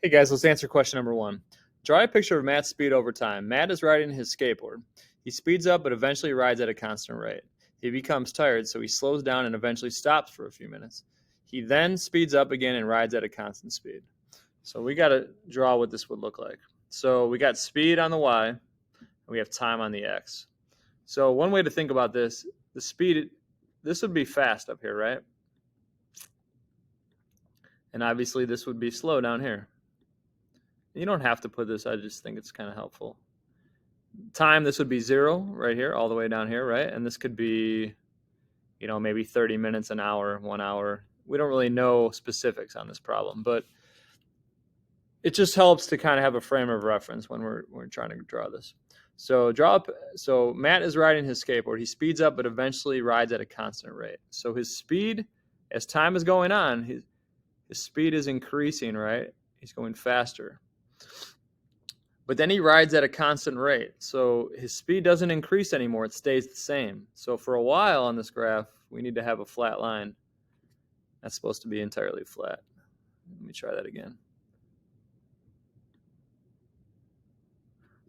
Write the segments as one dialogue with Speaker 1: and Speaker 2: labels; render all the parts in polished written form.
Speaker 1: Hey guys, let's answer question number 1. Draw a picture of Matt's speed over time. Matt is riding his skateboard. He speeds up but eventually rides at a constant rate. He becomes tired, so he slows down and eventually stops for a few minutes. He then speeds up again and rides at a constant speed. So we got to draw what this would look like. So we got speed on the y, and we have time on the x. So one way to think about this, the speed, this would be fast up here, right? And obviously this would be slow down here. You don't have to put this, I just think it's kind of helpful. Time, this would be 0 right here, all the way down here, right? And this could be, maybe 30 minutes, an hour, 1 hour. We don't really know specifics on this problem, but it just helps to kind of have a frame of reference when we're trying to draw this. So so Matt is riding his skateboard. He speeds up, but eventually rides at a constant rate. So his speed, as time is going on, his speed is increasing, right? He's going faster. But then he rides at a constant rate. So his speed doesn't increase anymore. It stays the same. So for a while on this graph, we need to have a flat line. That's supposed to be entirely flat. Let me try that again.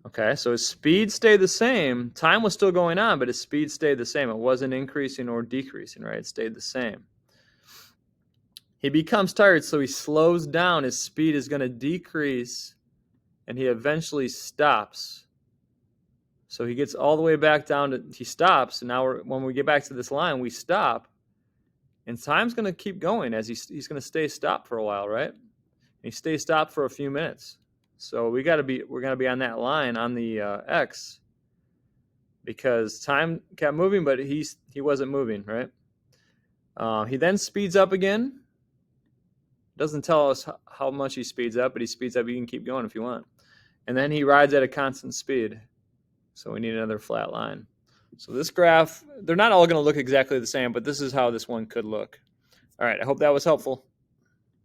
Speaker 1: Okay, so his speed stayed the same. Time was still going on, but his speed stayed the same. It wasn't increasing or decreasing, right? It stayed the same. He becomes tired, so he slows down. His speed is going to decrease, and he eventually stops. So he gets all the way back down to, he stops, and now when we get back to this line, we stop. And time's going to keep going as he's going to stay stopped for a while, right? And he stays stopped for a few minutes. So we're going to be on that line on the x, because time kept moving, but he wasn't moving, right? He then speeds up again. Doesn't tell us how much he speeds up, but he speeds up. You can keep going if you want. And then he rides at a constant speed. So we need another flat line. So this graph, they're not all going to look exactly the same, but this is how this one could look. All right, I hope that was helpful.